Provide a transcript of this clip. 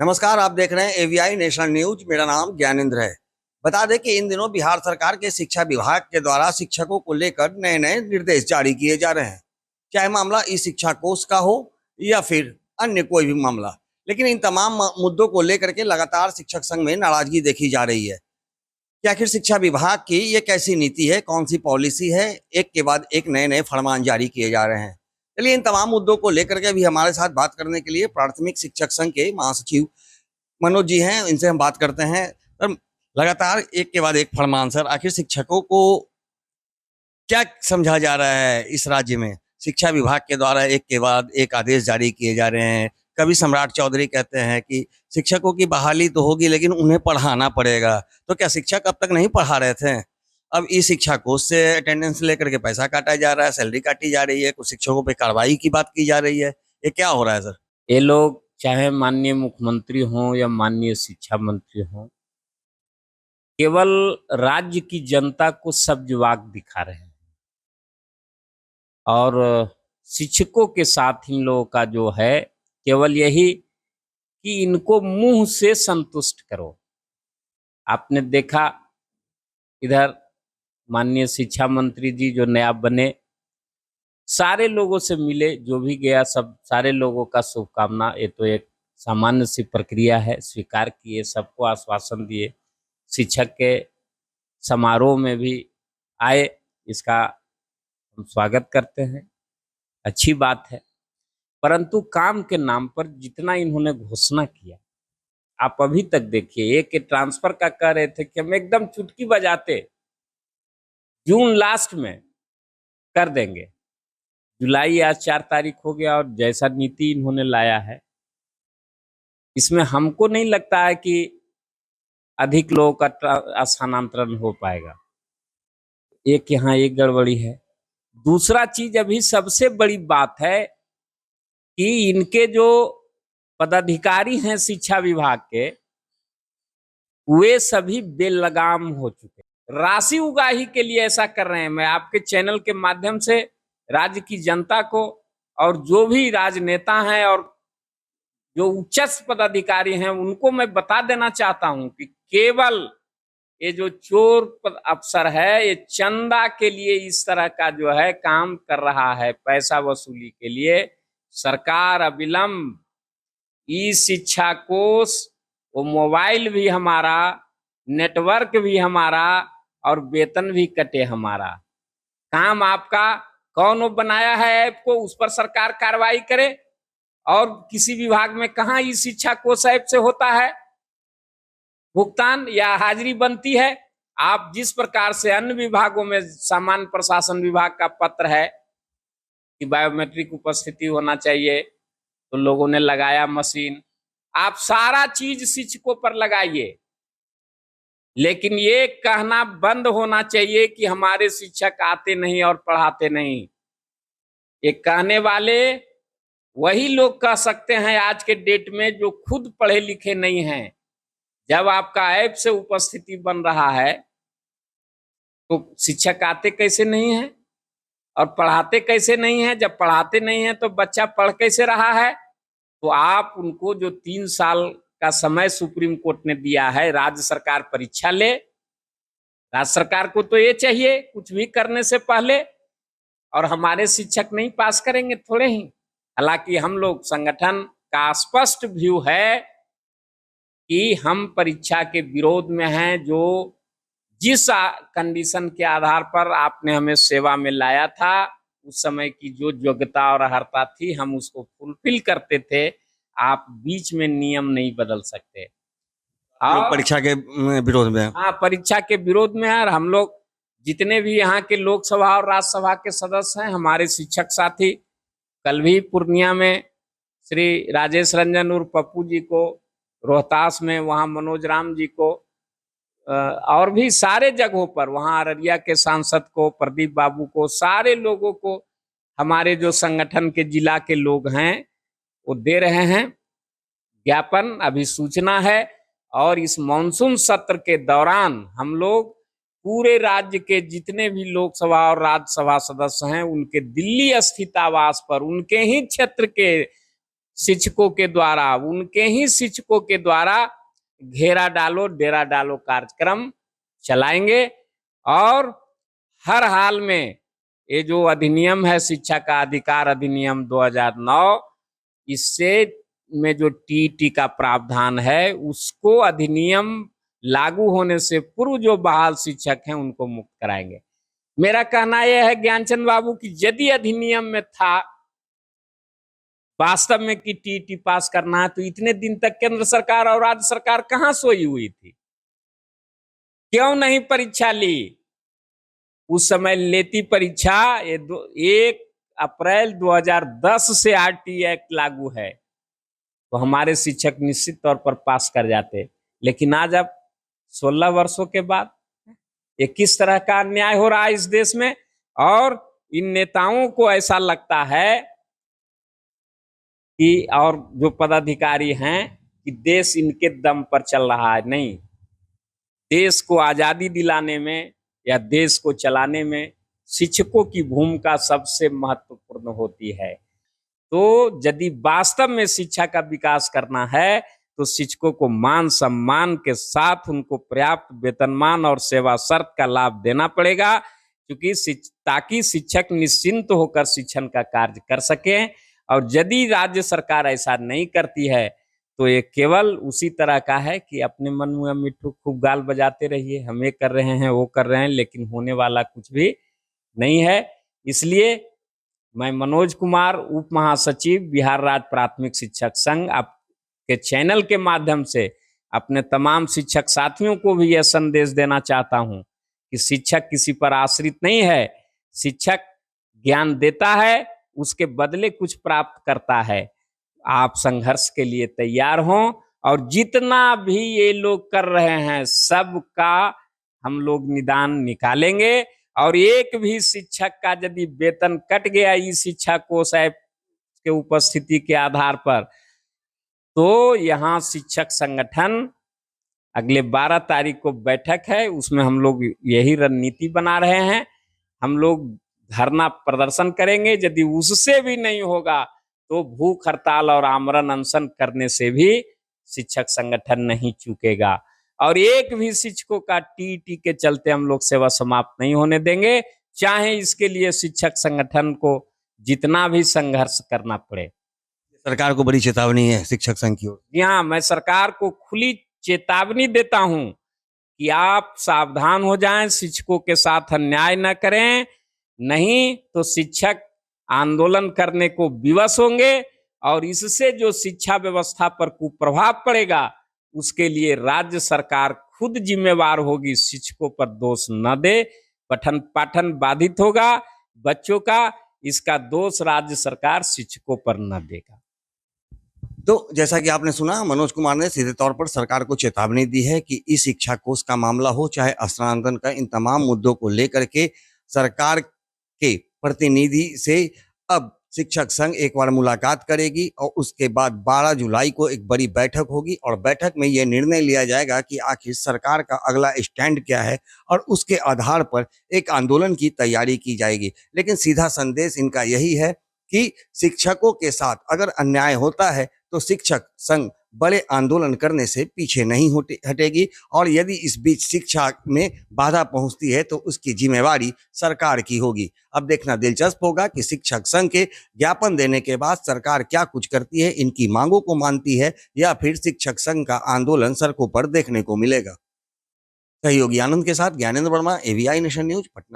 नमस्कार, आप देख रहे हैं एवीआई नेशनल न्यूज। मेरा नाम ज्ञानेंद्र है। बता दें कि इन दिनों बिहार सरकार के शिक्षा विभाग के द्वारा शिक्षकों को लेकर नए नए निर्देश जारी किए जा रहे हैं, चाहे मामला ई शिक्षा कोष का हो या फिर अन्य कोई भी मामला। लेकिन इन तमाम मुद्दों को लेकर के लगातार शिक्षक संघ में नाराजगी देखी जा रही है कि आखिर शिक्षा विभाग की ये कैसी नीति है, कौन सी पॉलिसी है। एक के बाद एक नए नए फरमान जारी किए जा रहे हैं। चलिए इन तमाम मुद्दों को लेकर के भी हमारे साथ बात करने के लिए प्राथमिक शिक्षक संघ के महासचिव मनोज जी हैं, इनसे हम बात करते हैं। सर, लगातार एक के बाद एक फरमान, सर आखिर शिक्षकों को क्या समझा जा रहा है इस राज्य में? शिक्षा विभाग के द्वारा एक के बाद एक आदेश जारी किए जा रहे हैं। कभी सम्राट चौधरी कहते हैं कि शिक्षकों की बहाली तो होगी लेकिन उन्हें पढ़ाना पड़ेगा। तो क्या शिक्षक अब तक नहीं पढ़ा रहे थे? अब ई शिक्षा कोष से अटेंडेंस लेकर के पैसा काटा जा रहा है, सैलरी काटी जा रही है, कुछ शिक्षकों पे कार्रवाई की बात की जा रही है। ये क्या हो रहा है सर? ये लोग चाहे माननीय मुख्यमंत्री हों या माननीय शिक्षा मंत्री हों, केवल राज्य की जनता को सब्जवाग दिखा रहे हैं और शिक्षकों के साथ इन लोगों का जो है केवल यही कि इनको मुंह से संतुष्ट करो। आपने देखा इधर माननीय शिक्षा मंत्री जी जो नया बने, सारे लोगों से मिले, जो भी गया सब सारे लोगों का शुभकामना। ये तो एक सामान्य सी प्रक्रिया है, स्वीकार किए, सबको आश्वासन दिए। शिक्षक के समारोह में भी आए, इसका हम स्वागत करते हैं, अच्छी बात है। परंतु काम के नाम पर जितना इन्होंने घोषणा किया, आप अभी तक देखिए। एक के ट्रांसफर का कह रहे थे कि हम एकदम चुटकी बजाते जून लास्ट में कर देंगे। जुलाई आज 4 तारीख हो गया और जैसा नीति इन्होंने लाया है, इसमें हमको नहीं लगता है कि अधिक लोगों का स्थानांतरण हो पाएगा। एक यहाँ एक गड़बड़ी है। दूसरा चीज अभी सबसे बड़ी बात है कि इनके जो पदाधिकारी हैं शिक्षा विभाग के, वे सभी बेलगाम हो चुके, राशि उगाही के लिए ऐसा कर रहे हैं। मैं आपके चैनल के माध्यम से राज्य की जनता को और जो भी राजनेता हैं और जो उच्च पदाधिकारी हैं उनको मैं बता देना चाहता हूं कि केवल ये जो चोर अफसर है, ये चंदा के लिए इस तरह का जो है काम कर रहा है, पैसा वसूली के लिए। सरकार अविलंब ई शिक्षा कोष, वो मोबाइल भी हमारा, नेटवर्क भी हमारा और वेतन भी कटे हमारा। काम आपका कौन वो बनाया है ऐप को, उस पर सरकार कार्रवाई करे। और किसी विभाग में कहाँ ई शिक्षा कोष ऐप से होता है भुगतान या हाजिरी बनती है। आप जिस प्रकार से अन्य विभागों में सामान्य प्रशासन विभाग का पत्र है कि बायोमेट्रिक उपस्थिति होना चाहिए, तो लोगों ने लगाया मशीन। आप सारा चीज शिक्षकों पर लगाइए, लेकिन ये कहना बंद होना चाहिए कि हमारे शिक्षक आते नहीं और पढ़ाते नहीं। ये कहने वाले वही लोग कह सकते हैं आज के डेट में जो खुद पढ़े लिखे नहीं हैं। जब आपका ऐप से उपस्थिति बन रहा है तो शिक्षक आते कैसे नहीं है और पढ़ाते कैसे नहीं है? जब पढ़ाते नहीं है तो बच्चा पढ़ कैसे रहा है? तो आप उनको जो 3 साल का समय सुप्रीम कोर्ट ने दिया है, राज्य सरकार परीक्षा ले। राज्य सरकार को तो ये चाहिए कुछ भी करने से पहले, और हमारे शिक्षक नहीं पास करेंगे थोड़े ही। हालांकि हम लोग संगठन का स्पष्ट व्यू है कि हम परीक्षा के विरोध में हैं। जो जिस कंडीशन के आधार पर आपने हमें सेवा में लाया था, उस समय की जो योग्यता और अर्हता थी, हम उसको फुलफिल करते थे। आप बीच में नियम नहीं बदल सकते। लोग परीक्षा के विरोध में? हाँ, परीक्षा के विरोध में है। और हम लोग जितने भी यहाँ के लोकसभा और राज्यसभा के सदस्य हैं, हमारे शिक्षक साथी, कल भी पूर्णिया में श्री राजेश रंजन उर्फ पप्पू जी को, रोहतास में वहाँ मनोज राम जी को, और भी सारे जगहों पर, वहाँ अररिया के सांसद को, प्रदीप बाबू को, सारे लोगों को हमारे जो संगठन के जिला के लोग हैं वो दे रहे हैं ज्ञापन। अभी सूचना है। और इस मानसून सत्र के दौरान हम लोग पूरे राज्य के जितने भी लोकसभा और राज्यसभा सदस्य हैं, उनके दिल्ली स्थित आवास पर, उनके ही क्षेत्र के शिक्षकों के द्वारा, उनके ही शिक्षकों के द्वारा घेरा डालो डेरा डालो कार्यक्रम चलाएंगे। और हर हाल में ये जो अधिनियम है शिक्षा का अधिकार अधिनियम 2009, इससे में जो टीईटी का प्रावधान है उसको अधिनियम लागू होने से पूर्व जो बहाल शिक्षक हैं उनको मुक्त कराएंगे। मेरा कहना यह है ज्ञानचंद बाबू कि यदि अधिनियम में था वास्तव में कि टीईटी पास करना है, तो इतने दिन तक केंद्र सरकार और राज्य सरकार कहां सोई हुई थी? क्यों नहीं परीक्षा ली? उस समय लेती परीक्षा। 1 अप्रैल 2010 से आरटी एक्ट लागू है, तो हमारे शिक्षक निश्चित तौर पर पास कर जाते। लेकिन आज अब 16 वर्षों के बाद ये किस तरह का अन्याय हो रहा है इस देश में। और इन नेताओं को ऐसा लगता है कि, और जो पदाधिकारी हैं, कि देश इनके दम पर चल रहा है। नहीं, देश को आजादी दिलाने में या देश को चलाने में शिक्षकों की भूमिका सबसे महत्वपूर्ण होती है। तो यदि वास्तव में शिक्षा का विकास करना है तो शिक्षकों को मान सम्मान के साथ उनको पर्याप्त वेतनमान और सेवा शर्त का लाभ देना पड़ेगा, क्योंकि ताकि शिक्षक निश्चिंत होकर शिक्षण का कार्य कर सकें। और यदि राज्य सरकार ऐसा नहीं करती है तो ये केवल उसी तरह का है कि अपने मन में मिट्ठू खूब गाल बजाते रहिए, हम ये कर रहे हैं वो कर रहे हैं, लेकिन होने वाला कुछ भी नहीं है। इसलिए मैं मनोज कुमार, उप महासचिव बिहार राज्य प्राथमिक शिक्षक संघ, आपके चैनल के माध्यम से अपने तमाम शिक्षक साथियों को भी यह संदेश देना चाहता हूं कि शिक्षक किसी पर आश्रित नहीं है। शिक्षक ज्ञान देता है, उसके बदले कुछ प्राप्त करता है। आप संघर्ष के लिए तैयार हों, और जितना भी ये लोग कर रहे हैं सबका हम लोग निदान निकालेंगे। और एक भी शिक्षक का यदि वेतन कट गया ई शिक्षा कोष ऐप के उपस्थिति के आधार पर, तो यहाँ शिक्षक संगठन अगले 12 तारीख को बैठक है, उसमें हम लोग यही रणनीति बना रहे हैं। हम लोग धरना प्रदर्शन करेंगे। यदि उससे भी नहीं होगा तो भूख हड़ताल और आमरण अनशन करने से भी शिक्षक संगठन नहीं चूकेगा। और एक भी शिक्षकों का टीईटी के चलते हम लोग सेवा समाप्त नहीं होने देंगे, चाहे इसके लिए शिक्षक संगठन को जितना भी संघर्ष करना पड़े। सरकार को बड़ी चेतावनी है शिक्षक संघ की ओर। यहाँ मैं सरकार को खुली चेतावनी देता हूं कि आप सावधान हो जाएं, शिक्षकों के साथ अन्याय न करें, नहीं तो शिक्षक आंदोलन करने को विवश होंगे। और इससे जो शिक्षा व्यवस्था पर कुप्रभाव पड़ेगा उसके लिए राज्य सरकार खुद जिम्मेवार होगी। शिक्षकों पर दोष न दे, पठन पाठन बाधित होगा बच्चों का, इसका दोष राज्य सरकार शिक्षकों पर न देगा। तो जैसा कि आपने सुना, मनोज कुमार ने सीधे तौर पर सरकार को चेतावनी दी है कि इस शिक्षा कोष का मामला हो चाहे स्थानांतरण का, इन तमाम मुद्दों को लेकर के सरकार के प्रतिनिधि से अब शिक्षक संघ एक बार मुलाकात करेगी। और उसके बाद 12 जुलाई को एक बड़ी बैठक होगी, और बैठक में यह निर्णय लिया जाएगा कि आखिर सरकार का अगला स्टैंड क्या है, और उसके आधार पर एक आंदोलन की तैयारी की जाएगी। लेकिन सीधा संदेश इनका यही है कि शिक्षकों के साथ अगर अन्याय होता है तो शिक्षक संघ बड़े आंदोलन करने से पीछे नहीं हटेगी। और यदि इस बीच शिक्षा में बाधा पहुंचती है तो उसकी जिम्मेवारी सरकार की होगी। अब देखना दिलचस्प होगा कि शिक्षक संघ के ज्ञापन देने के बाद सरकार क्या कुछ करती है, इनकी मांगों को मानती है, या फिर शिक्षक संघ का आंदोलन सड़कों पर देखने को मिलेगा। सहयोगी आनंद के साथ Gyanendra Verma, AVI nation news, Patna.